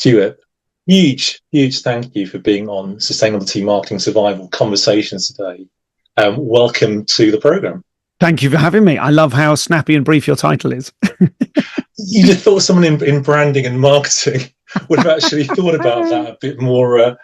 Stuart, huge thank you for being on Sustainability Marketing Survival Conversations today. Welcome to the program. Thank you for having me. I love how snappy and brief your title is. You just thought someone in branding and marketing would have actually thought about that a bit more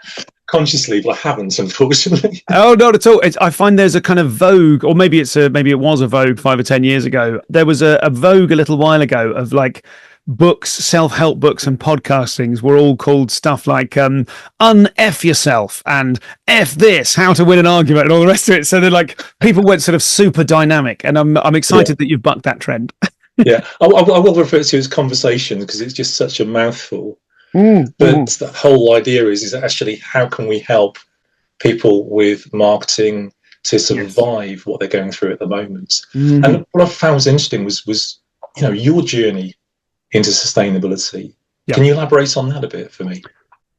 consciously, but I haven't, unfortunately. Oh, not at all. I find there's a kind of vogue, or maybe it was a vogue 5 or 10 years ago. There was a vogue a little while ago of like books, self-help books and podcastings were all called stuff like un-F yourself and F this, how to win an argument and all the rest of it. So they're like, people went sort of super dynamic, and I'm excited that you've bucked that trend. Yeah, I will refer to it as conversation because it's just such a mouthful. But the whole idea is actually how can we help people with marketing to survive what they're going through at the moment. And what I found was interesting was your journey into sustainability. Can you elaborate on that a bit for me?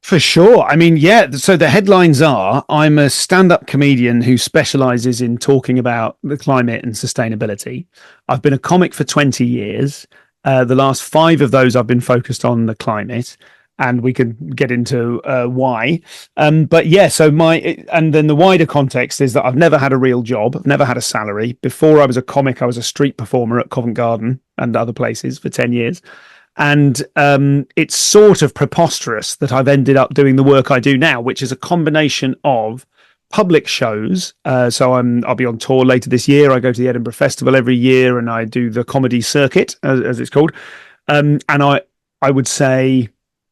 For sure. I mean, so the headlines are, I'm a stand-up comedian who specialises in talking about the climate and sustainability. I've been a comic for 20 years. The last 5 of those I've been focused on the climate, and we can get into why. But yeah, and then the wider context is that I've never had a real job. I've never had a salary. Before I was a comic, I was a street performer at Covent Garden and other places for 10 years. And it's sort of preposterous that I've ended up doing the work I do now, which is a combination of public shows. So I'll be on tour later this year. I go to the Edinburgh Festival every year, and I do the comedy circuit, as it's called. And I would say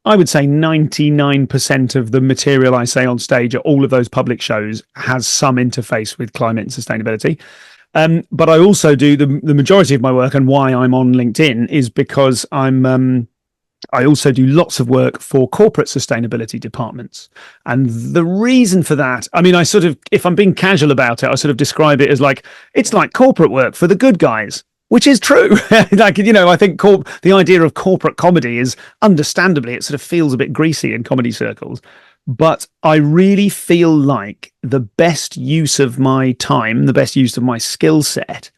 99% of the material I say on stage at all of those public shows has some interface with climate and sustainability. But I also do the majority of my work, and why I'm on LinkedIn is because I also do lots of work for corporate sustainability departments. And the reason for that, I mean, if I'm being casual about it, I sort of describe it as like, it's like corporate work for the good guys, which is true. I think the idea of corporate comedy is, understandably, it sort of feels a bit greasy in comedy circles. But I really feel like the best use of my time, the best use of my skill set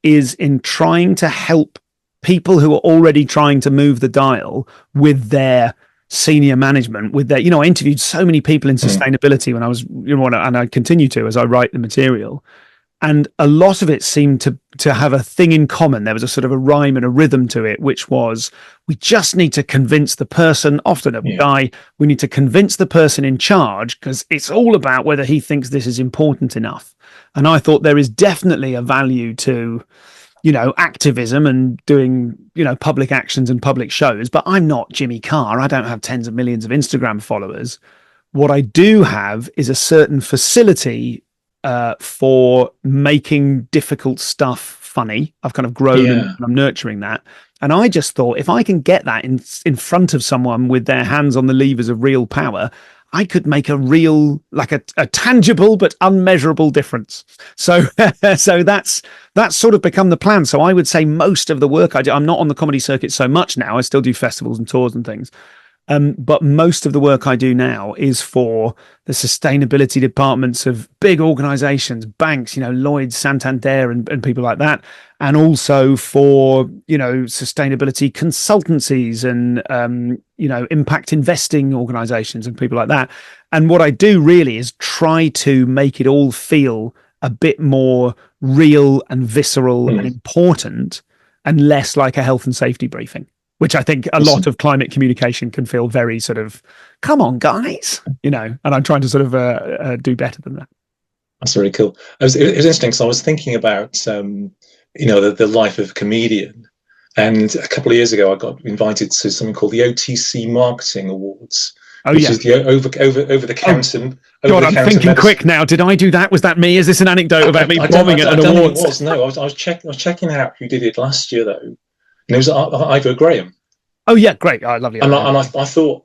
is in trying to help people who are already trying to move the dial with their senior management, with their, I interviewed so many people in sustainability when I was, and I continue to as I write the material. And a lot of it seemed to have a thing in common. There was a sort of a rhyme and a rhythm to it, which was, we just need to convince the person, often a guy, we need to convince the person in charge, because it's all about whether he thinks this is important enough. And I thought there is definitely a value to, activism and doing, public actions and public shows. But I'm not Jimmy Carr. I don't have tens of millions of Instagram followers. What I do have is a certain facility for making difficult stuff funny. I've kind of grown and I'm nurturing that. And I just thought, if I can get that in front of someone with their hands on the levers of real power, I could make a real, like a tangible but unmeasurable difference. So that's sort of become the plan. So I would say most of the work I do, I'm not on the comedy circuit so much now. I still do festivals and tours and things. But most of the work I do now is for the sustainability departments of big organizations, banks, Lloyds, Santander and people like that. And also for, sustainability consultancies and, impact investing organizations and people like that. And what I do really is try to make it all feel a bit more real and visceral and important, and less like a health and safety briefing, which I think a lot of climate communication can feel very sort of, come on, guys, and I'm trying to sort of do better than that. That's really cool. It was interesting because I was thinking about, the life of a comedian. And a couple of years ago, I got invited to something called the OTC Marketing Awards, which is the over-the-counter. God, I'm thinking medicine. Quick now. Did I do that? Was that me? Is this an anecdote about me bombing at an award? No, I was checking out who did it last year, though. And it was Ivor Graham. Oh yeah, great! I love you. And I thought,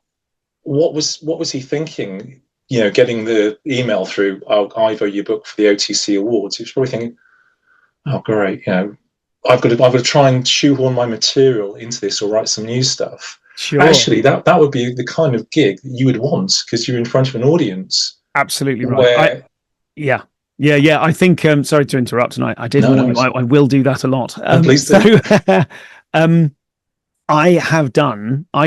what was he thinking? Getting the email through, Ivor, your book for the OTC Awards. He was probably thinking, oh great, I've got to try and shoehorn my material into this or write some new stuff. Sure. Actually, that would be the kind of gig that you would want because you're in front of an audience. Absolutely right. Yeah. I think. Sorry to interrupt tonight. I did. I will do that a lot. Please do. I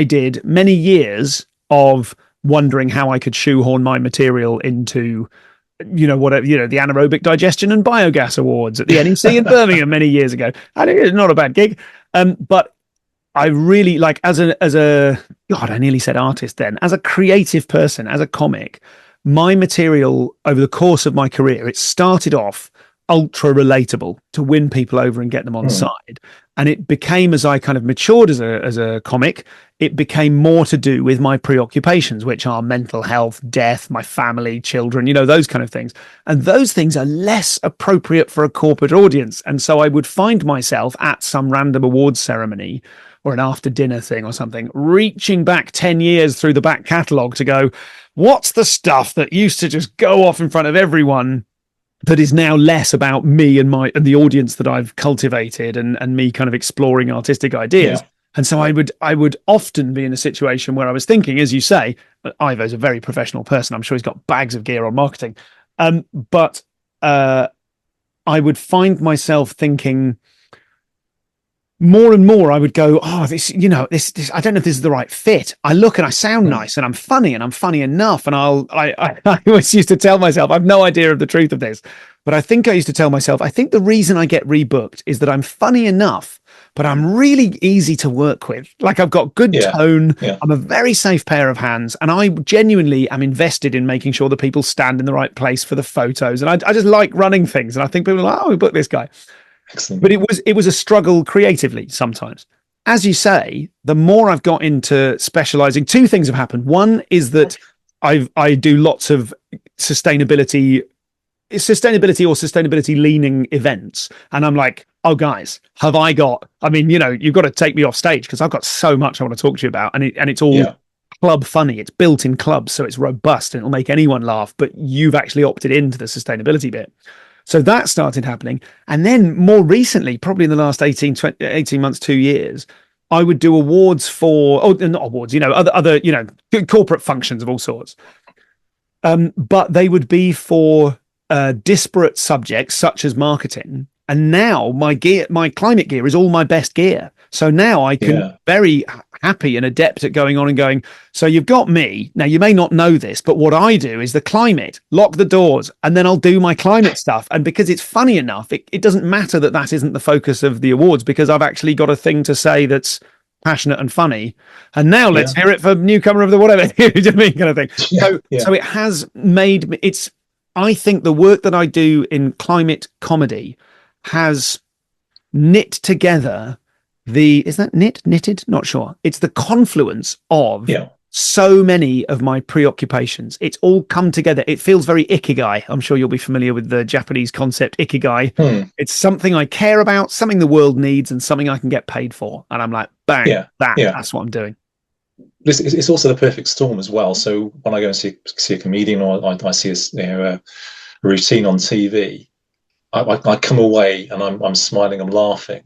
did many years of wondering how I could shoehorn my material into, whatever, the Anaerobic Digestion and Biogas Awards at the NEC in Birmingham many years ago. I think it's not a bad gig. But I really like, as a God, I nearly said artist then, as a creative person, as a comic, my material over the course of my career, it started off ultra relatable to win people over and get them on side. And it became, as I kind of matured as a comic, it became more to do with my preoccupations, which are mental health, death, my family, children, those kind of things. And those things are less appropriate for a corporate audience. And so I would find myself at some random awards ceremony or an after dinner thing or something, reaching back 10 years through the back catalogue to go, what's the stuff that used to just go off in front of everyone that is now less about me and the audience that I've cultivated and me kind of exploring artistic ideas. Yeah. And so I would often be in a situation where I was thinking, as you say, Ivo's a very professional person. I'm sure he's got bags of gear on marketing. But I would find myself thinking more and more, I would go, this, I don't know if this is the right fit. I look and I sound nice and I'm funny enough. And I always used to tell myself, I've no idea of the truth of this, but I think I used to tell myself, I think the reason I get rebooked is that I'm funny enough, but I'm really easy to work with. Like I've got good tone. Yeah. I'm a very safe pair of hands. And I genuinely am invested in making sure that people stand in the right place for the photos. And I just like running things. And I think people are like, we booked this guy. Excellent. But it was a struggle creatively sometimes. As you say, the more I've got into specializing, two things have happened. One is that I do lots of sustainability or sustainability leaning events. And I'm like, oh guys, you've got to take me off stage because I've got so much I want to talk to you about. And it's all club funny. It's built in clubs, so it's robust and it'll make anyone laugh, but you've actually opted into the sustainability bit. So that started happening. And then more recently, probably in the last 18 months, 2 years, I would do awards for, not awards, other corporate functions of all sorts. But they would be for disparate subjects such as marketing. And now my climate gear is all my best gear. So now I can very happy and adept at going on and going, so you've got me. Now, you may not know this, but what I do is the climate, lock the doors, and then I'll do my climate stuff. And because it's funny enough, it doesn't matter that isn't the focus of the awards because I've actually got a thing to say that's passionate and funny. And now let's hear it for newcomer of the whatever, you know what I mean, kind of thing. So it has made me, I think the work that I do in climate comedy has knit together knitted? Not sure. It's the confluence of so many of my preoccupations. It's all come together. It feels very ikigai. I'm sure you'll be familiar with the Japanese concept ikigai. It's something I care about, something the world needs, and something I can get paid for. And I'm like, bang, that's what I'm doing. It's also the perfect storm as well. So when I go and see a comedian or I see a routine on TV, I come away and I'm smiling, I'm laughing.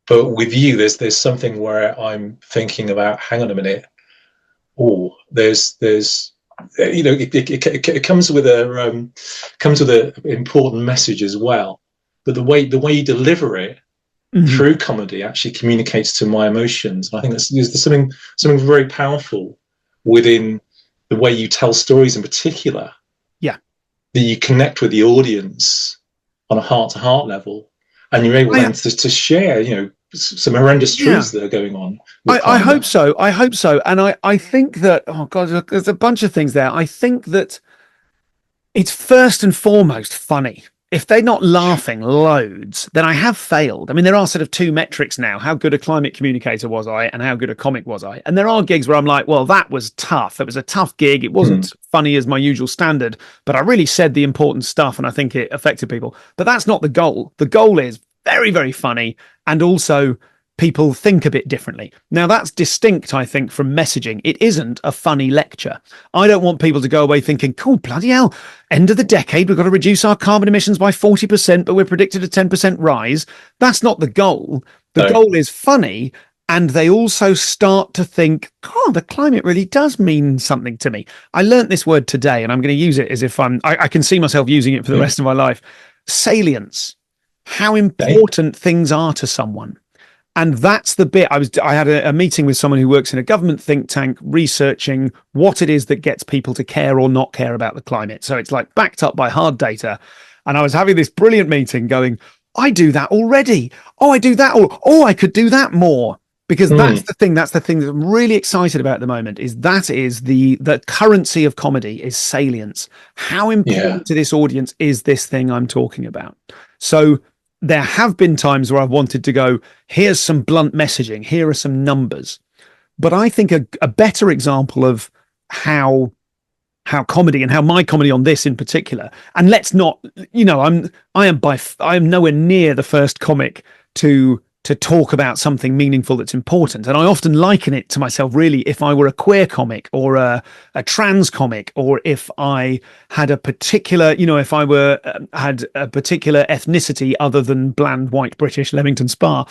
But with you, there's something where I'm thinking about, hang on a minute. There's it comes with a important message as well. But the way you deliver it through comedy actually communicates to my emotions. And I think there's something very powerful within the way you tell stories in particular. Yeah, that you connect with the audience on a heart-to-heart level. And you're able to share, some horrendous truths that are going on. I hope so. And I think that, oh God, there's a bunch of things there. I think that it's first and foremost funny. If they're not laughing loads, then I have failed. I mean, there are sort of two metrics now. How good a climate communicator was I and how good a comic was I? And there are gigs where I'm like, well, that was tough. It was a tough gig. It wasn't funny as my usual standard, but I really said the important stuff and I think it affected people. But that's not the goal. The goal is very, very funny, and also people think a bit differently. Now, that's distinct, I think, from messaging. It isn't a funny lecture. I don't want people to go away thinking, cool, bloody hell, end of the decade, we've got to reduce our carbon emissions by 40%, but we're predicted a 10% rise. That's not the goal. The goal is funny, and they also start to think, the climate really does mean something to me. I learned this word today, and I'm going to use it as if I can see myself using it for the rest of my life. Salience. How important things are to someone. And that's the bit I had a meeting with someone who works in a government think tank researching what it is that gets people to care or not care about the climate. So it's like backed up by hard data. And I was having this brilliant meeting going, I do that already. Oh, I do that. Oh, I could do that more. Because that's the thing. That's the thing that I'm really excited about at the moment is the currency of comedy is salience. How important to this audience is this thing I'm talking about? So there have been times where I've wanted to go, here's some blunt messaging, here are some numbers. But I think a better example of how comedy and how my comedy on this in particular, and let's not, I am nowhere near the first comic to talk about something meaningful that's important. And I often liken it to myself, really, if I were a queer comic or a trans comic, or if I had a particular, if I had a particular ethnicity other than bland white British Leamington Spa,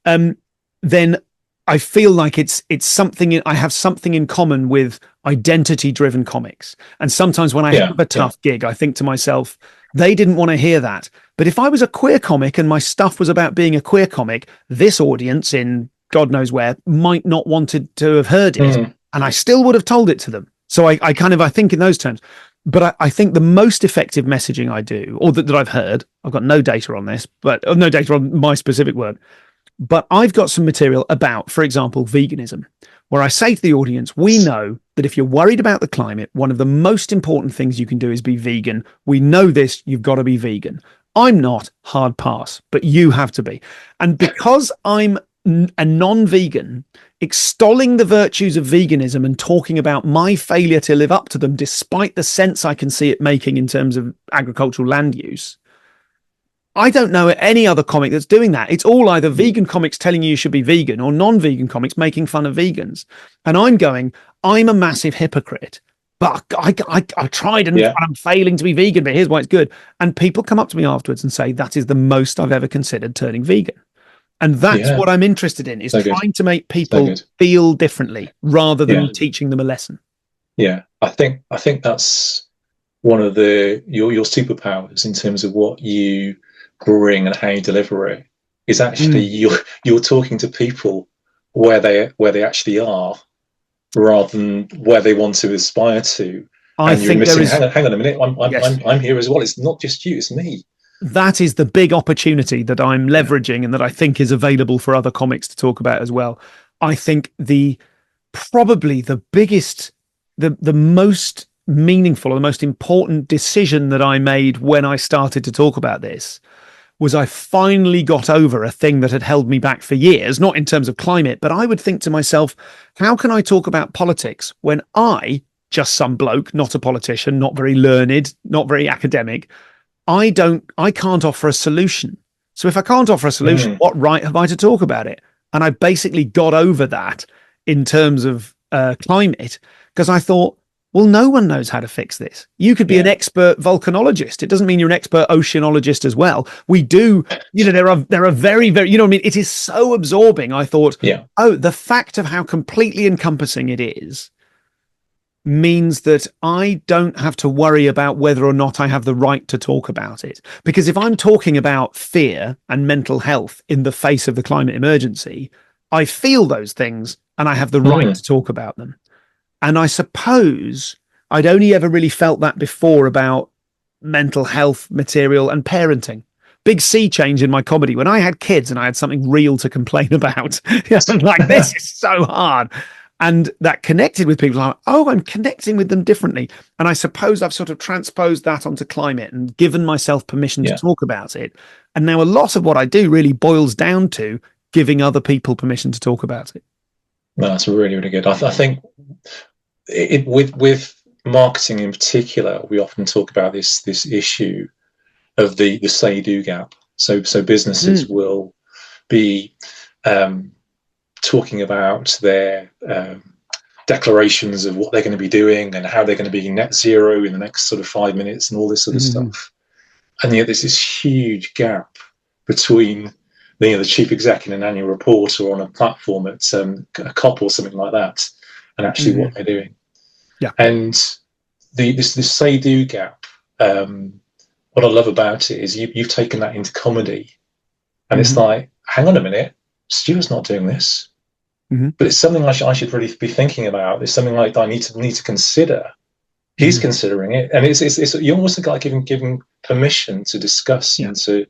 then I feel like it's something, I have something in common with identity driven comics. And sometimes when I have a tough gig, I think to myself, they didn't want to hear that. But if I was a queer comic and my stuff was about being a queer comic, this audience in God knows where might not wanted to have heard it. And I still would have told it to them. So I think in those terms. But I think the most effective messaging I do, or that I've heard, I've got no data on this, but no data on my specific work, but I've got some material about, for example, veganism, where I say to the audience, we know that if you're worried about the climate, one of the most important things you can do is be vegan. We know this, you've got to be vegan. I'm not, hard pass, but you have to be. And because I'm a non-vegan, extolling the virtues of veganism and talking about my failure to live up to them, despite the sense I can see it making in terms of agricultural land use, I don't know any other comic that's doing that. It's all either vegan comics telling you should be vegan or non-vegan comics making fun of vegans. And I'm a massive hypocrite. But I tried and I'm failing to be vegan, but here's why it's good. And people come up to me afterwards and say, that is the most I've ever considered turning vegan. And that's what I'm interested in, is trying to make people feel differently rather than teaching them a lesson. Yeah, I think that's one of your superpowers in terms of what you bring and how you deliver it, is actually you're talking to people where they actually are, rather than where they want to aspire to. I think missing, hang on a minute, I'm here as well. It's not just you, it's me. That is the big opportunity that I'm leveraging and that I think is available for other comics to talk about as well. I think probably the biggest, the most meaningful or the most important decision that I made when I started to talk about this was I finally got over a thing that had held me back for years, not in terms of climate, but I would think to myself, how can I talk about politics when I, just some bloke, not a politician, not very learned, not very academic, I can't offer a solution. So if I can't offer a solution, what right have I to talk about it? And I basically got over that in terms of climate, because I thought, well, no one knows how to fix this. You could be an expert volcanologist. It doesn't mean you're an expert oceanologist as well. We do, there are very, very, it is so absorbing. I thought, the fact of how completely encompassing it is means that I don't have to worry about whether or not I have the right to talk about it. Because if I'm talking about fear and mental health in the face of the climate emergency, I feel those things and I have the right to talk about them. And I suppose I'd only ever really felt that before about mental health material and parenting. Big sea change in my comedy. When I had kids and I had something real to complain about, like, this is so hard. And that connected with people. Like, I'm connecting with them differently. And I suppose I've sort of transposed that onto climate and given myself permission to talk about it. And now a lot of what I do really boils down to giving other people permission to talk about it. No, that's really, really good. I think with marketing in particular, we often talk about this issue of the say-do gap. So businesses will be talking about their declarations of what they're going to be doing and how they're going to be net zero in the next sort of 5 minutes and all this sort of stuff. And yet there's this huge gap between the chief exec in an annual report or on a platform at a COP or something like that, and actually what they're doing. Yeah. And this say-do gap, what I love about it is you've taken that into comedy, and it's like, hang on a minute, Stuart's not doing this. Mm-hmm. But it's something I should really be thinking about. It's something like I need to consider. He's considering it, and it's you almost like giving permission to discuss and to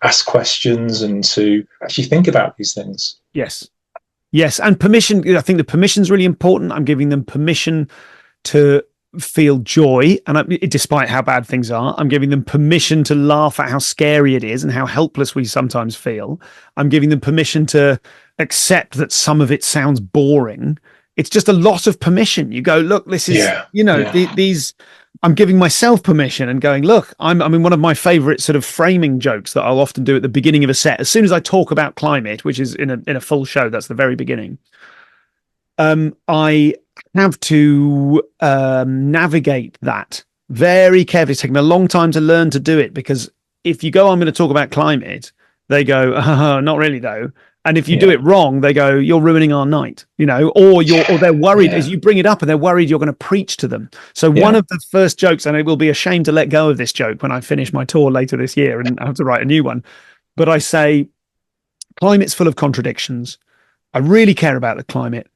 ask questions and to actually think about these things. Yes, and permission. I think the permission's really important. I'm giving them permission to feel joy, and despite how bad things are, I'm giving them permission to laugh at how scary it is and how helpless we sometimes feel. I'm giving them permission to accept that some of it sounds boring. It's just a lot of permission. You go, look, this is, these, I'm giving myself permission and going, look, I mean, one of my favorite sort of framing jokes that I'll often do at the beginning of a set, as soon as I talk about climate, which is in a full show, that's the very beginning. I have to navigate that very carefully. It's taken me a long time to learn to do it, because if you go, I'm going to talk about climate, they go, not really though. And if you do it wrong, they go, you're ruining our night, or they're worried as you bring it up, and they're worried you're going to preach to them. So one of the first jokes, and it will be a shame to let go of this joke when I finish my tour later this year and I have to write a new one. But I say, climate's full of contradictions. I really care about the climate.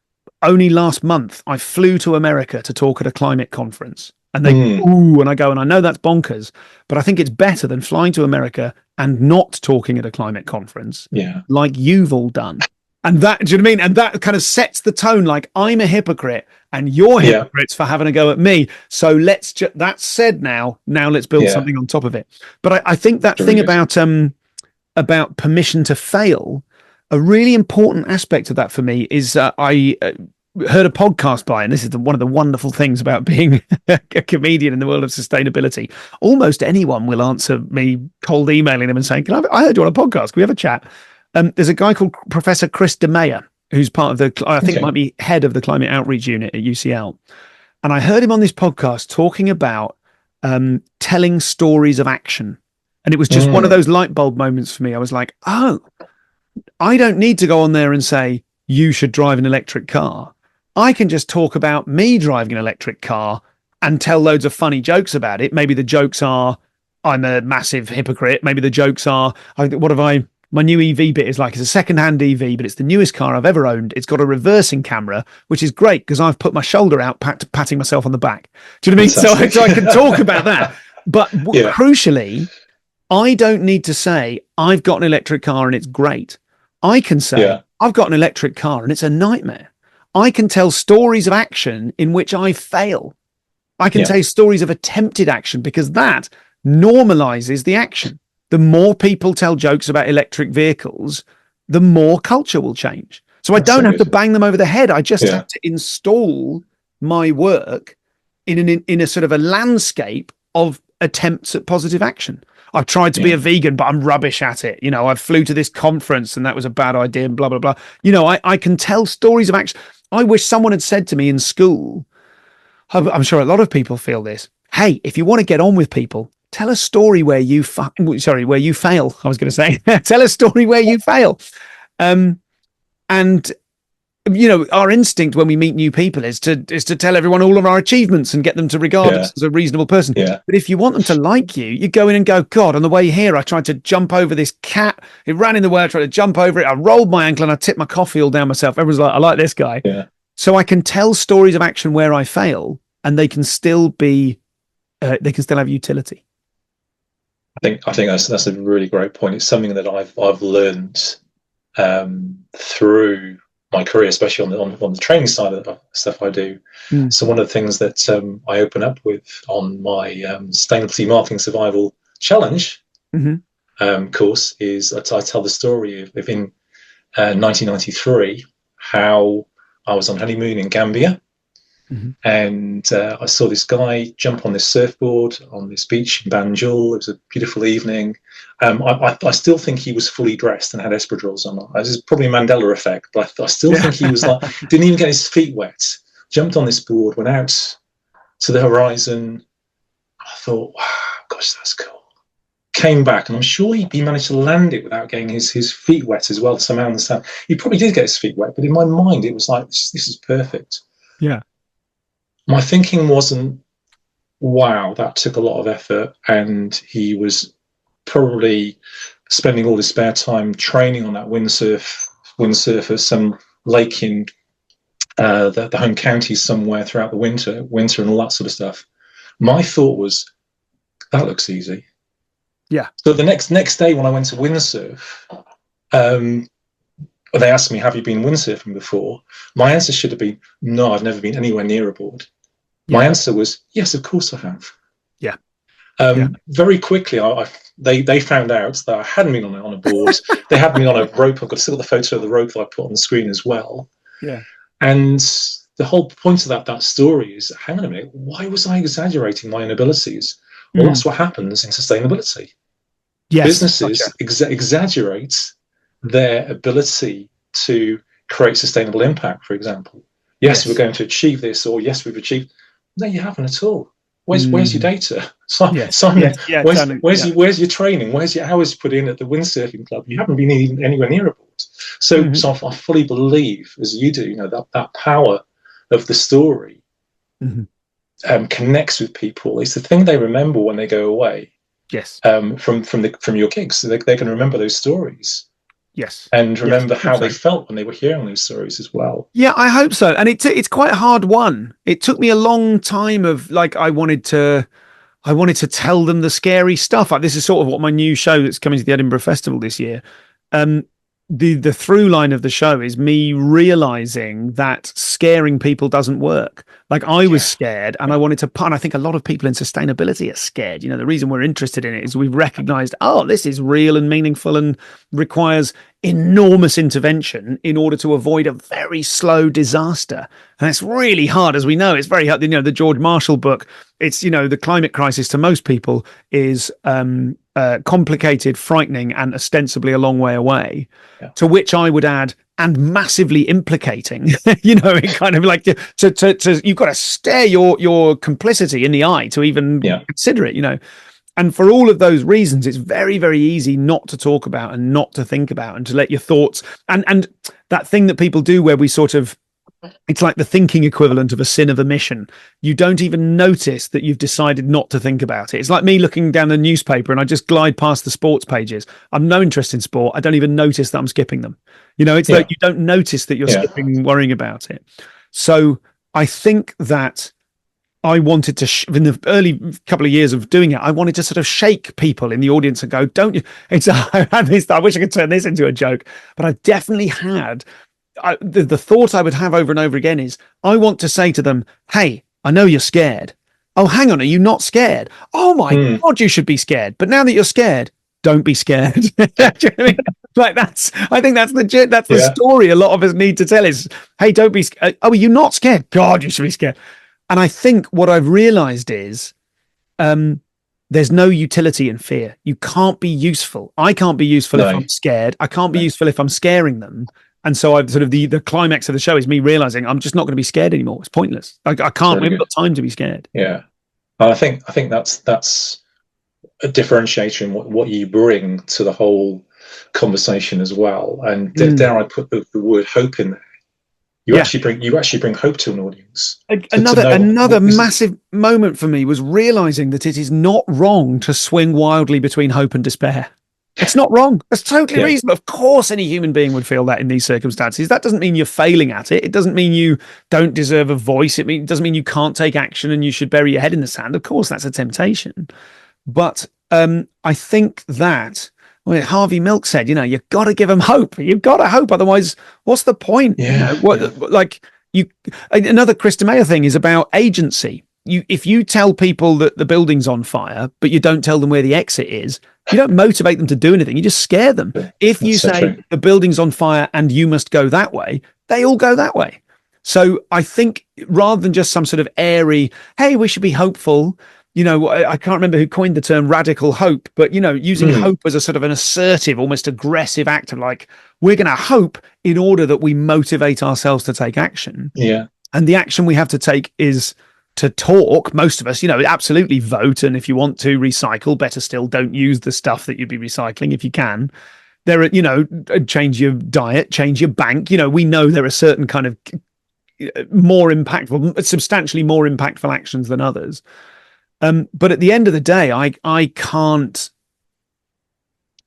Only last month, I flew to America to talk at a climate conference. And they, and I go, and I know that's bonkers, but I think it's better than flying to America and not talking at a climate conference, like you've all done. And that, do you know what I mean? And that kind of sets the tone, like I'm a hypocrite and you're hypocrites for having a go at me. So that's said now let's build something on top of it. But I think that thing about permission to fail, a really important aspect of that for me is I heard a podcast by, and this is one of the wonderful things about being a comedian in the world of sustainability. Almost anyone will answer me cold emailing them and saying, I heard you on a podcast. Can we have a chat? There's a guy called Professor Chris DeMeyer, who's part of I think might be head of the climate outreach unit at UCL. And I heard him on this podcast talking about telling stories of action. And it was just one of those light bulb moments for me. I was like, oh, I don't need to go on there and say, you should drive an electric car. I can just talk about me driving an electric car and tell loads of funny jokes about it. Maybe the jokes are, I'm a massive hypocrite. Maybe the jokes are, my new EV bit is like, it's a secondhand EV, but it's the newest car I've ever owned. It's got a reversing camera, which is great because I've put my shoulder out, patting myself on the back. Do you know what I mean? So I can talk about that. But crucially, I don't need to say, I've got an electric car and it's great. I can say, I've got an electric car and it's a nightmare. I can tell stories of action in which I fail. I can tell stories of attempted action, because that normalizes the action. The more people tell jokes about electric vehicles, the more culture will change. So I don't have to bang them over the head. I just have to install my work in a sort of a landscape of attempts at positive action. I've tried to be a vegan, but I'm rubbish at it. I flew to this conference and that was a bad idea and blah, blah, blah. I can tell stories of action. I wish someone had said to me in school, I'm sure a lot of people feel this. Hey, if you want to get on with people, tell a story where you fail. I was going to say, tell a story where you fail. And our instinct when we meet new people is to tell everyone all of our achievements and get them to regard us as a reasonable person. Yeah. But if you want them to like you, you go in and go, God, on the way here, I tried to jump over this cat. It ran in the way. I tried to jump over it. I rolled my ankle and I tipped my coffee all down myself. Everyone's like, I like this guy. Yeah. So I can tell stories of action where I fail and they can still be, they can still have utility. I think that's a really great point. It's something that I've learned through my career, especially on the training side of the stuff I do. So one of the things that I open up with on my Sustainability Marketing Survival Challenge course is I tell the story of in 1993 how I was on honeymoon in Gambia. And I saw this guy jump on this surfboard on this beach in Banjul. It was a beautiful evening. I still think he was fully dressed and had espadrilles on. This is probably a Mandela effect, but I still think he was like, didn't even get his feet wet. Jumped on this board, went out to the horizon. I thought, wow, gosh, that's cool. Came back, and I'm sure he managed to land it without getting his feet wet as well, somehow in the sand. He probably did get his feet wet, but in my mind, it was like, this is perfect. Yeah. My thinking wasn't, wow, that took a lot of effort, and he was probably spending all his spare time training on that windsurf windsurfer some lake in the home counties somewhere throughout the winter and all that sort of stuff. My thought was, that looks easy. Yeah. So the next day when I went to windsurf, they asked me, have you been windsurfing before? My answer should have been, no, I've never been anywhere near a board. Yeah. My answer was, yes, of course I have. Yeah. Very quickly, they found out that I hadn't been on a board. They had me on a rope. I've got still the photo of the rope that I put on the screen as well. Yeah. And the whole point of that story is, hang on a minute, why was I exaggerating my inabilities? Well, that's what happens in sustainability. Yes, businesses exaggerate their ability to create sustainable impact, for example. Yes, we're going to achieve this, or yes, we've achieved. No, you haven't at all. Where's your data? Simon, where's your training? Where's your hours put in at the windsurfing club? You haven't been even anywhere near a board. So I fully believe, as you do, that power of the story connects with people. It's the thing they remember when they go away. Yes. From your gigs, so they can remember those stories. Yes. And remember how they felt when they were hearing those stories as well. Yeah, I hope so. And it's quite a hard one. It took me a long time of I wanted to tell them the scary stuff. This is sort of what my new show that's coming to the Edinburgh Festival this year. The through line of the show is me realizing that scaring people doesn't work. I was scared, and I wanted to and I think a lot of people in sustainability are scared. The reason we're interested in it is we've recognized, this is real and meaningful and requires enormous intervention in order to avoid a very slow disaster. And it's really hard, as we know. It's very hard. The George Marshall book, it's, the climate crisis to most people is complicated, frightening, and ostensibly a long way away. Yeah. To which I would add, and massively implicating. It kind of to you've got to stare your complicity in the eye to even consider it. And for all of those reasons, it's very, very easy not to talk about and not to think about and to let your thoughts and that thing that people do where we sort of, it's like the thinking equivalent of a sin of omission. You don't even notice that you've decided not to think about it. It's like me looking down the newspaper and I just glide past the sports pages. I'm no interest in sport. I don't even notice that I'm skipping them. It's like you don't notice that you're skipping, worrying about it. So I think that I wanted to, in the early couple of years of doing it, I wanted to sort of shake people in the audience and go, don't you? I wish I could turn this into a joke, but I definitely had the thought I would have over and over again is, I want to say to them, hey, I know you're scared. Oh, hang on, are you not scared? Oh my God, you should be scared. But now that you're scared, don't be scared. Do you know what I mean? I think that's legit. That's the story a lot of us need to tell is, hey, don't be scared. Oh, are you not scared? God, you should be scared. And I think what I've realized is there's no utility in fear. You can't be useful. I can't be useful if I'm scared. I can't be useful if I'm scaring them. And so I've sort of the climax of the show is me realizing I'm just not going to be scared anymore. It's pointless. I can't. We haven't got time to be scared. Yeah, and I think that's a differentiator in what you bring to the whole conversation as well. And dare I put the word hope in there? You actually bring hope to an audience. Another massive moment for me was realizing that it is not wrong to swing wildly between hope and despair. It's not wrong. That's totally reasonable. Of course, any human being would feel that in these circumstances. That doesn't mean you're failing at it. It doesn't mean you don't deserve a voice. It doesn't mean you can't take action and you should bury your head in the sand. Of course, that's a temptation. But I think that Harvey Milk said, you've got to give them hope. You've got to hope. Otherwise, what's the point? Yeah. Another Chris DeMeyer thing is about agency. If you tell people that the building's on fire, but you don't tell them where the exit is, you don't motivate them to do anything. You just scare them. If you say the building's on fire and you must go that way, they all go that way. So I think rather than just some sort of airy, hey, we should be hopeful, I can't remember who coined the term radical hope, but, using hope as a sort of an assertive, almost aggressive act of we're going to hope in order that we motivate ourselves to take action. Yeah. And the action we have to take is to talk. Most of us, absolutely vote. And if you want to recycle, better still, don't use the stuff that you'd be recycling if you can. There are, change your diet, change your bank. We know there are certain kind of more impactful, substantially more impactful actions than others. But at the end of the day, I can't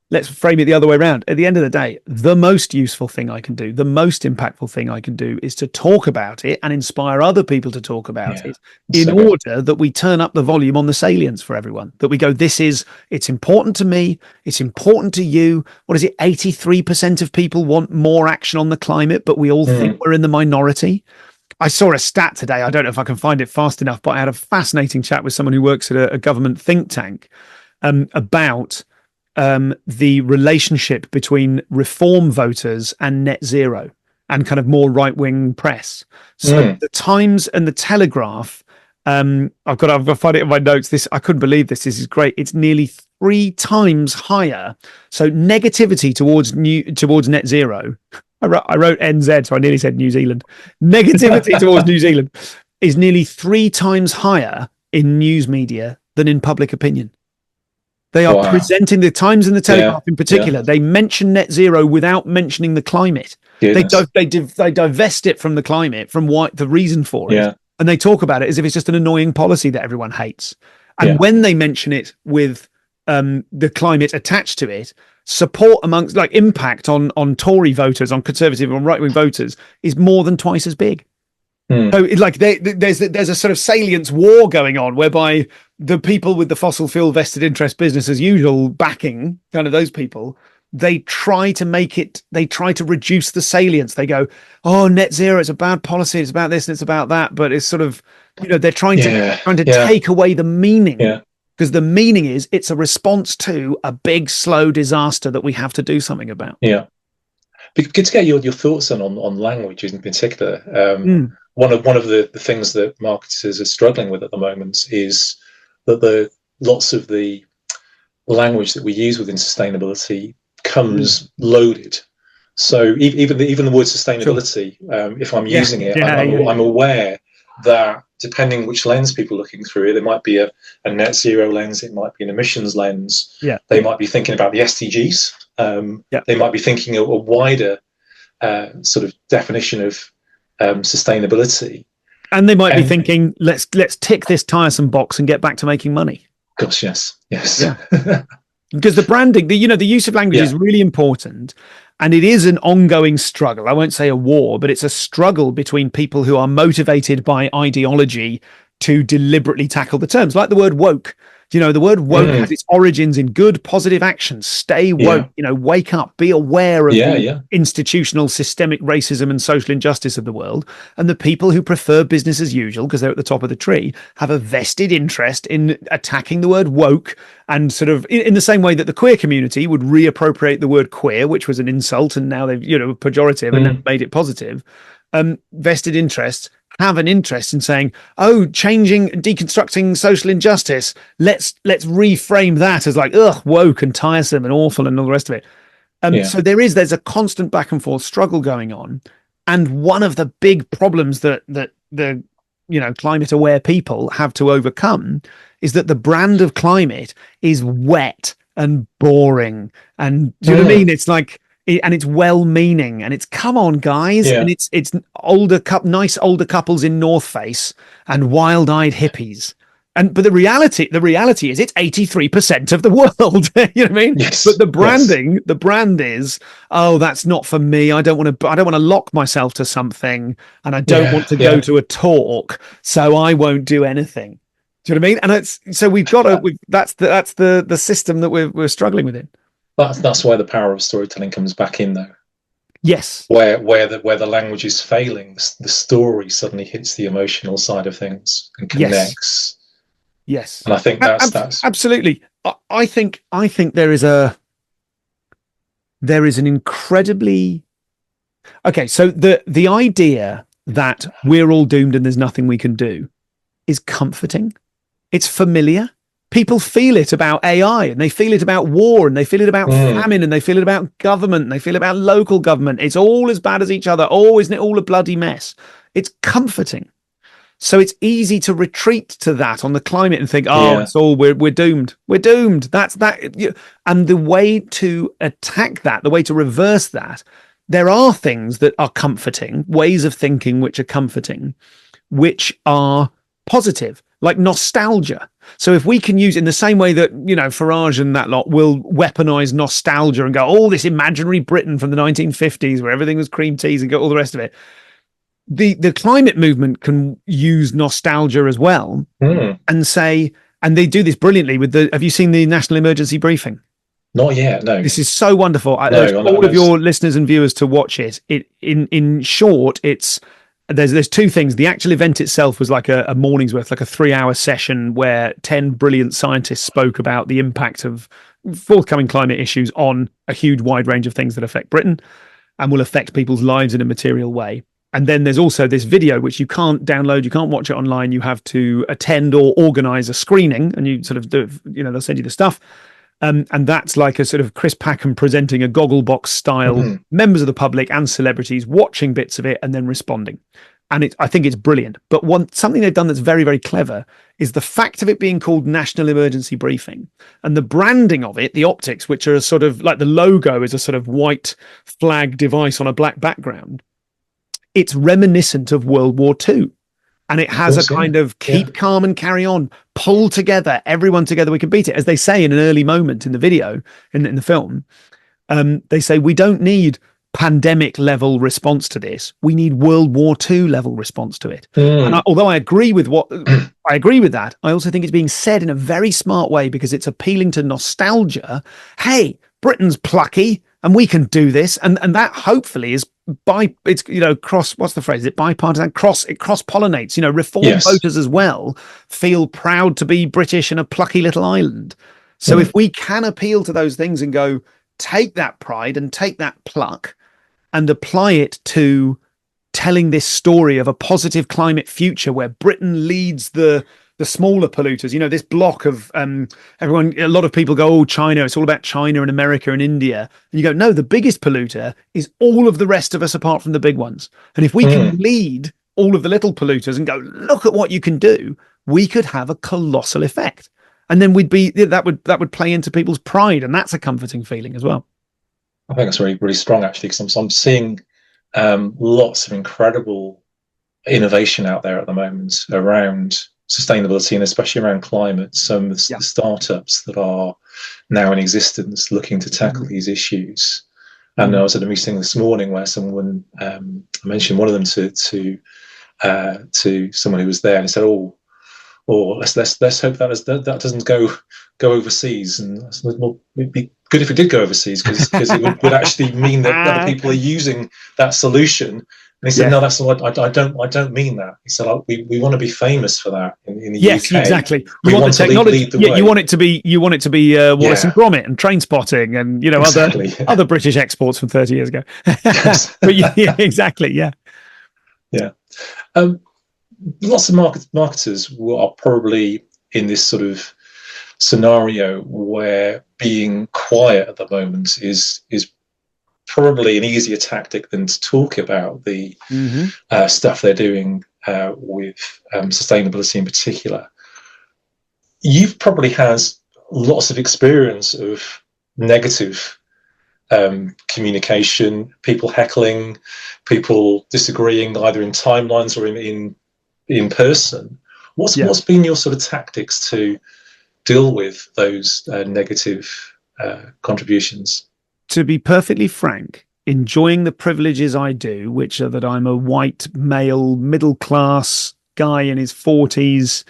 let's frame it the other way around. At the end of the day, the most useful thing I can do, the most impactful thing I can do is to talk about it and inspire other people to talk about it in order that we turn up the volume on the salience for everyone. That we go, it's important to me, it's important to you. What is it? 83% of people want more action on the climate, but we all think we're in the minority. I saw a stat today. I don't know if I can find it fast enough, but I had a fascinating chat with someone who works at a government think tank about the relationship between reform voters and net zero and kind of more right-wing press. So the Times and the Telegraph, I've got to find it in my notes. I couldn't believe this. This is great. It's nearly 3 times higher. So negativity towards net zero. I wrote NZ, so I nearly said New Zealand. Negativity towards New Zealand is nearly 3 times higher in news media than in public opinion. They are presenting, the Times and the Telegraph in particular, they mention net zero without mentioning the climate. They divest it from the climate, from the reason for it, and they talk about it as if it's just an annoying policy that everyone hates. And when they mention it with the climate attached to it, support amongst, like, impact on Tory voters, on Conservative, on right-wing voters is more than twice as big. So like there's a sort of salience war going on whereby the people with the fossil fuel vested interest, business as usual backing, kind of those people, they try to reduce the salience. They go, oh, net zero, it's a bad policy, it's about this and it's about that, but it's sort of, they're trying to take away the meaning, because the meaning is it's a response to a big slow disaster that we have to do something about. Good to get your thoughts on language in particular. One of the things that marketers are struggling with at the moment is that lots of the language that we use within sustainability comes loaded. So even the word sustainability, if I'm using it, I'm aware that depending which lens people are looking through, there might be a net zero lens, it might be an emissions lens. They might be thinking about the SDGs. They might be thinking a wider sort of definition of sustainability, and they might be thinking, let's tick this tiresome box and get back to making money. Gosh, yes. Because the branding, the use of language is really important, and it is an ongoing struggle. I won't say a war, but it's a struggle between people who are motivated by ideology to deliberately tackle the terms, like the word woke. The word woke has its origins in good, positive actions. Stay woke, wake up, be aware of the institutional, systemic racism and social injustice of the world. And the people who prefer business as usual, because they're at the top of the tree, have a vested interest in attacking the word woke, and sort of in the same way that the queer community would reappropriate the word queer, which was an insult, and now they've, pejorative, and they've made it positive. Vested interests have an interest in saying, deconstructing social injustice. Let's reframe that as like, woke and tiresome and awful and all the rest of it. So there's a constant back and forth struggle going on. And one of the big problems that the climate aware people have to overcome is that the brand of climate is wet and boring. And do you know what I mean? It's like, and it's well-meaning, and it's, come on, guys, and it's nice older couples in North Face and wild-eyed hippies, but the reality is it's 83% of the world. You know what I mean? Yes. But the brand is, that's not for me. I don't want to lock myself to something, and I don't want to go to a talk, so I won't do anything. Do you know what I mean? And so we've got that's the system that we're struggling with it. That's why the power of storytelling comes back in, though. Yes. Where the language is failing, the story suddenly hits the emotional side of things and connects. Yes. And I think that's absolutely. I think there is an incredibly so the idea that we're all doomed and there's nothing we can do is comforting. It's familiar. People feel it about AI, and they feel it about war, and they feel it about famine, and they feel it about government, and they feel it about local government. It's all as bad as each other. Oh, isn't it all a bloody mess? It's comforting. So it's easy to retreat to that on the climate and think, it's all, we're doomed. We're doomed. That's that. And the way to attack that, the way to reverse that, there are things that are comforting, ways of thinking which are comforting, which are positive. like nostalgia. So if we can use in the same way that, Farage and that lot will weaponize nostalgia and go, oh, this imaginary Britain from the 1950s where everything was cream teas and go all the rest of it. The climate movement can use nostalgia as well and say, and they do this brilliantly with have you seen the National Emergency Briefing? Not yet, no. This is so wonderful. I urge all of your listeners and viewers to watch it. In short, there's two things. The actual event itself was like a morning's worth, like a 3-hour session where 10 brilliant scientists spoke about the impact of forthcoming climate issues on a huge wide range of things that affect Britain and will affect people's lives in a material way. And then there's also this video, which you can't download, you can't watch it online. You have to attend or organize a screening, and you sort of do, they'll send you the stuff. And that's like a sort of Chris Packham presenting a Gogglebox style, members of the public and celebrities watching bits of it and then responding. And I think it's brilliant. But something they've done that's very, very clever is the fact of it being called National Emergency Briefing and the branding of it, the optics, which are sort of like the logo is a sort of white flag device on a black background. It's reminiscent of World War II. And it has a kind of keep calm and carry on, pull together, everyone together, we can beat it. As they say in an early moment in the video, in the film, they say, we don't need pandemic level response to this. We need World War II level response to it. And although I agree with that, I also think it's being said in a very smart way because it's appealing to nostalgia. Hey, Britain's plucky and we can do this. And that hopefully is cross, what's the phrase? Is it bipartisan? It cross-pollinates, reform voters as well feel proud to be British in a plucky little island. So if we can appeal to those things and go, take that pride and take that pluck and apply it to telling this story of a positive climate future where Britain leads the smaller polluters, this block of everyone, a lot of people go, oh, China, it's all about China and America and India. And you go, no, the biggest polluter is all of the rest of us apart from the big ones. And if we can lead all of the little polluters and go, look at what you can do, we could have a colossal effect. And then that would play into people's pride. And that's a comforting feeling as well. I think it's really, really strong, actually, because I'm seeing lots of incredible innovation out there at the moment around sustainability and especially around climate. Some of the startups that are now in existence looking to tackle these issues. And I was at a meeting this morning where someone I mentioned one of them to someone who was there, and he said, "Oh, let's hope that doesn't go overseas." And I said, well, it'd be good if it did go overseas because it would actually mean that other people are using that solution. And he said, "No, that's not. I don't mean that." He said, "We want to be famous for that in the UK." Yes, exactly. You want the technology. Lead the way. You want it to be Wallace and Gromit and Train Spotting and other British exports from 30 years ago. But exactly. Yeah. Lots of marketers are probably in this sort of scenario where being quiet at the moment is probably an easier tactic than to talk about the stuff they're doing with sustainability in particular. You've probably had lots of experience of negative communication, people heckling, people disagreeing either in timelines or in person. What's been your sort of tactics to deal with those negative contributions? To be perfectly frank, enjoying the privileges I do, which are that I'm a white male middle class guy in his 40s,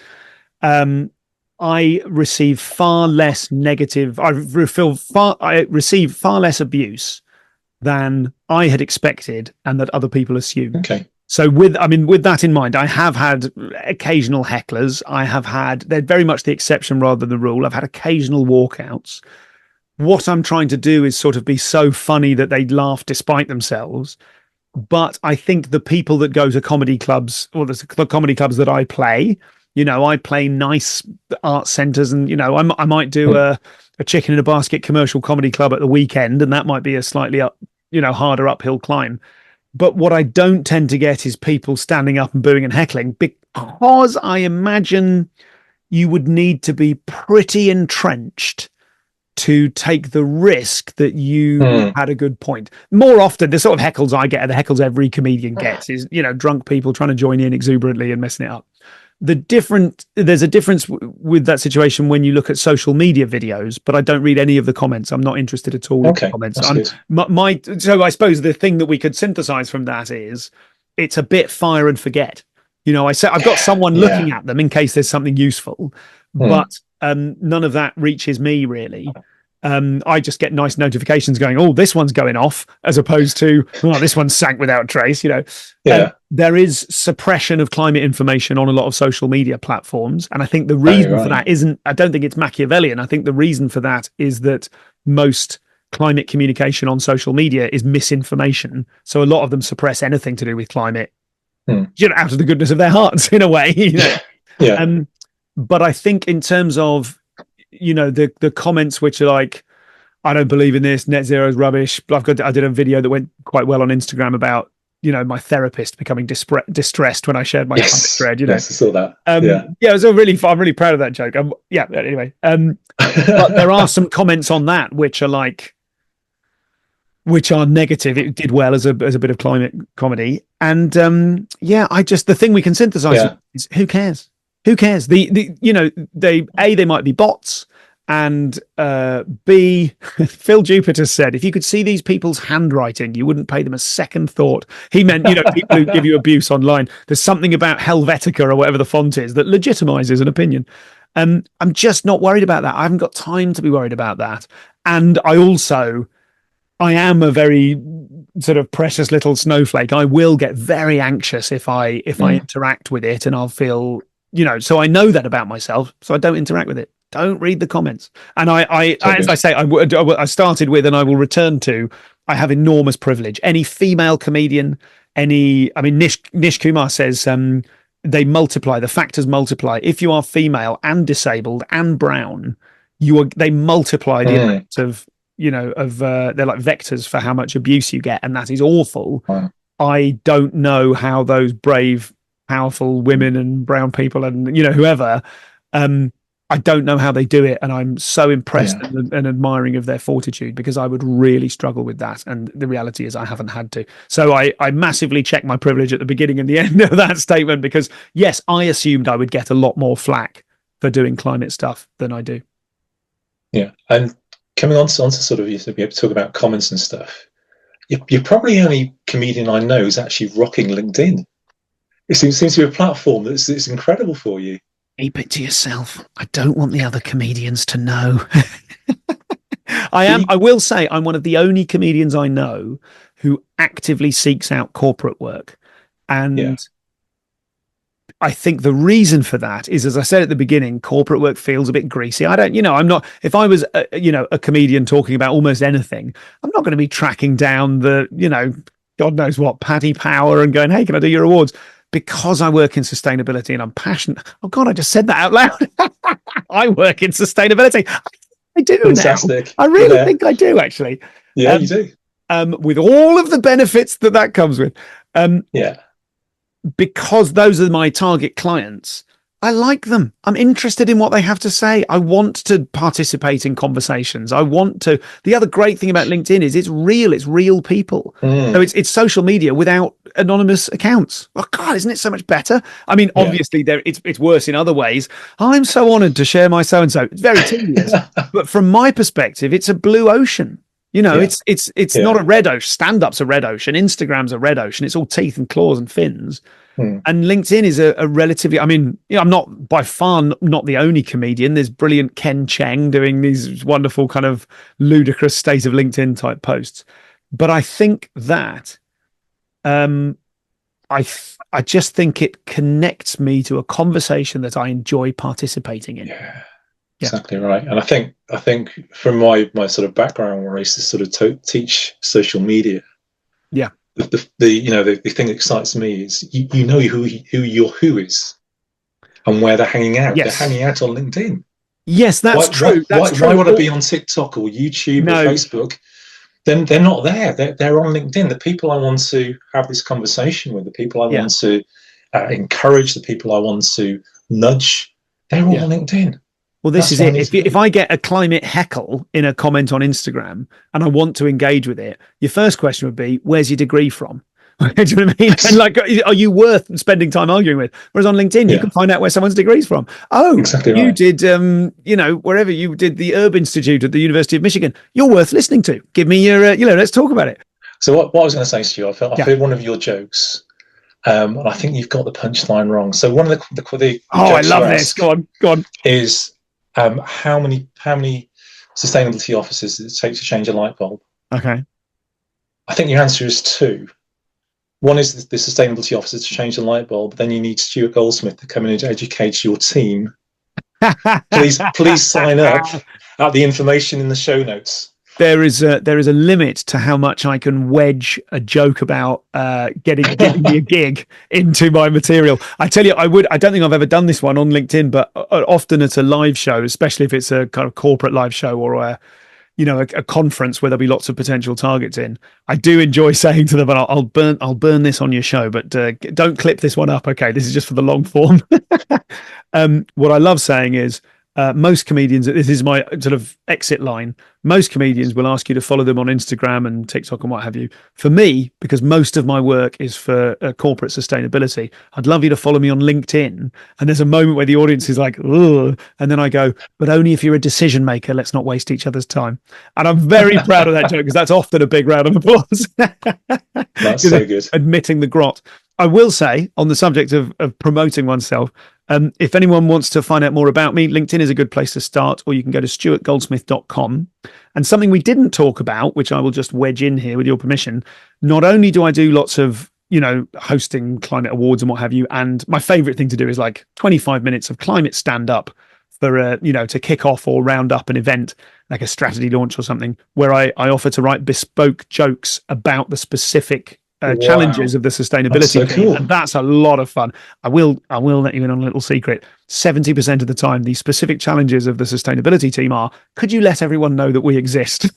I receive far less negative. I receive far less abuse than I had expected and that other people assumed. Okay. So with that in mind, I have had occasional hecklers. They're very much the exception rather than the rule. I've had occasional walkouts. What I'm trying to do is sort of be so funny that they laugh despite themselves. But I think the people that go to comedy clubs, or the comedy clubs that I play, I play nice art centres, and I might do a chicken in a basket commercial comedy club at the weekend, and that might be a slightly harder uphill climb. But what I don't tend to get is people standing up and booing and heckling, because I imagine you would need to be pretty entrenched to take the risk that you had a good point. More often, the sort of heckles I get are the heckles every comedian gets, is drunk people trying to join in exuberantly and messing it up. There's a difference with that situation when you look at social media videos, but I don't read any of the comments. I'm not interested at all in the comments. So I suppose the thing that we could synthesize from that is it's a bit fire and forget. I've got someone looking at them in case there's something useful, but none of that reaches me really. I just get nice notifications going, oh, this one's going off, as opposed to, oh, this one's sank without trace. There is suppression of climate information on a lot of social media platforms. And I think the reason for that I don't think it's Machiavellian. I think the reason for that is that most climate communication on social media is misinformation. So a lot of them suppress anything to do with climate, out of the goodness of their hearts in a way. But I think in terms of, the comments which are like, I don't believe in this, net zero is rubbish. I did a video that went quite well on Instagram about, my therapist becoming distressed when I shared my thread. Yes, I saw that. I'm really proud of that joke. Anyway. But there are some comments on that which are negative. It did well as a bit of climate comedy. And the thing we can synthesize is who cares? Who cares? They might be bots, and B, Phil Jupiter said, if you could see these people's handwriting, you wouldn't pay them a second thought. He meant, people who give you abuse online. There's something about Helvetica or whatever the font is that legitimizes an opinion. I'm just not worried about that. I haven't got time to be worried about that. And I am a very sort of precious little snowflake. I will get very anxious if I interact with it, and I'll feel, so I know that about myself, so I don't interact with it. Don't read the comments. And as I say, I started with, and I will return to, I have enormous privilege. Any female comedian, Nish Kumar says, they multiply, the factors multiply. If you are female and disabled and brown, they multiply the amount of, they're like vectors for how much abuse you get. And that is awful. Wow. I don't know how those brave, powerful women and brown people and whoever, I don't know how they do it, and I'm so impressed and admiring of their fortitude, because I would really struggle with that, and the reality is I haven't had to. So I massively checked my privilege at the beginning and the end of that statement, because yes, I assumed I would get a lot more flack for doing climate stuff than I do. Yeah, and coming on to sort of, you talk about comments and stuff, you're probably the only comedian I know who's actually rocking LinkedIn. It seems to be a platform that's incredible for you. Keep it to yourself. I don't want the other comedians to know. I will say I'm one of the only comedians I know who actively seeks out corporate work. And I think the reason for that is, as I said at the beginning, corporate work feels a bit greasy. I'm not, if I was, a comedian talking about almost anything, I'm not going to be tracking down the, God knows what, Paddy Power and going, hey, can I do your awards? Because I work in sustainability and I'm passionate. Oh God, I just said that out loud. I work in sustainability. I do. Fantastic. Now. I really think I do, actually. Yeah, you do. With all of the benefits that comes with. Because those are my target clients. I like them. I'm interested in what they have to say. I want to participate in conversations. The other great thing about LinkedIn is it's real people. So it's social media without anonymous accounts. Oh God, isn't it so much better? Obviously it's worse in other ways. I'm so honored to share my so-and-so. It's very tedious, but from my perspective, it's a blue ocean. It's not a red ocean. Stand-up's a red ocean. Instagram's a red ocean. It's all teeth and claws and fins. And LinkedIn is a relatively, I'm not by far not the only comedian. There's brilliant Ken Cheng doing these wonderful kind of ludicrous state of LinkedIn type posts. But I think that I just think it connects me to a conversation that I enjoy participating in. Yeah. Exactly right. And I think from my sort of background, where I used to sort of teach social media, the thing that excites me is you know who your who is and where they're hanging out. They're hanging out on LinkedIn. Yes, that's true. Why would I be on TikTok or YouTube or Facebook? Then they're not there. They're on LinkedIn. The people I want to have this conversation with, the people I want to encourage, the people I want to nudge, they're all on LinkedIn. Well, this is it. If I get a climate heckle in a comment on Instagram and I want to engage with it, your first question would be, where's your degree from? Do you know what I mean? And like, are you worth spending time arguing with? Whereas on LinkedIn, you can find out where someone's degree's from. Oh, exactly right. You did, wherever you did the Herb Institute at the University of Michigan. You're worth listening to. Give me your, let's talk about it. So what I was going to say to you, I've heard one of your jokes. And I think you've got the punchline wrong. So one of the I love this. Go on. Is how many sustainability officers does it take to change a light bulb? Okay. I think your answer is 2. One is the sustainability officer to change the light bulb. Then you need Stuart Goldsmith to come in and educate your team. Please sign up at the information in the show notes. There is a limit to how much I can wedge a joke about getting me a gig into my material. I tell you, I don't think I've ever done this one on LinkedIn, but often at a live show, especially if it's a kind of corporate live show or a conference where there'll be lots of potential targets in. I do enjoy saying to them, I'll burn this on your show, but don't clip this one up. Okay, this is just for the long form. What I love saying is, most comedians, this is my sort of exit line, most comedians will ask you to follow them on Instagram and TikTok and what have you. For me, because most of my work is for corporate sustainability, I'd love you to follow me on LinkedIn. And there's a moment where the audience is like, ugh, and then I go, but only if you're a decision maker, let's not waste each other's time. And I'm very proud of that joke because that's often a big round of applause. That's so good. Admitting the grot. I will say, on the subject of promoting oneself, if anyone wants to find out more about me, LinkedIn is a good place to start, or you can go to stuartgoldsmith.com. And something we didn't talk about, which I will just wedge in here with your permission, not only do I do lots of, hosting climate awards and what have you, and my favorite thing to do is like 25 minutes of climate stand-up for, to kick off or round up an event, like a strategy launch or something, where I offer to write bespoke jokes about the specific challenges of the sustainability team. Cool. And that's a lot of fun. I will let you in on a little secret. 70% of the time, the specific challenges of the sustainability team are, could you let everyone know that we exist?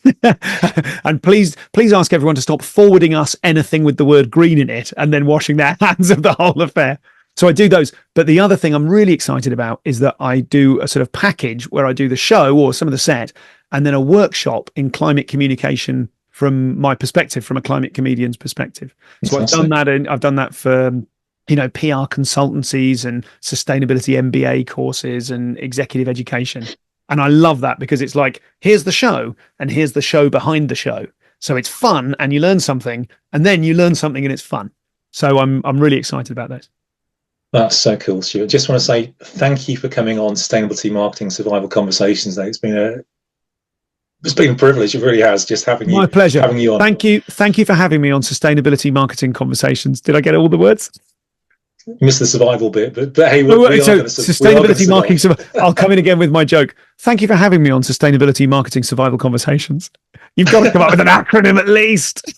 And please ask everyone to stop forwarding us anything with the word green in it and then washing their hands of the whole affair. So I do those. But the other thing I'm really excited about is that I do a sort of package where I do the show or some of the set and then a workshop in climate communication from my perspective, from a climate comedian's perspective. So I've done that for, PR consultancies and sustainability MBA courses and executive education. And I love that because it's like, here's the show and here's the show behind the show. So it's fun and you learn something and then you learn something and it's fun. So I'm really excited about those. That's so cool, Stuart. Just want to say thank you for coming on Sustainability Marketing Survival Conversations today. It's been a privilege. It really has. Just having you. My pleasure. Having you on. Thank you for having me on Sustainability Marketing Conversations. Did I get all the words? You missed the survival bit, but hey, sustainability marketing. I'll come in again with my joke. Thank you for having me on Sustainability Marketing Survival Conversations. You've got to come up with an acronym at least.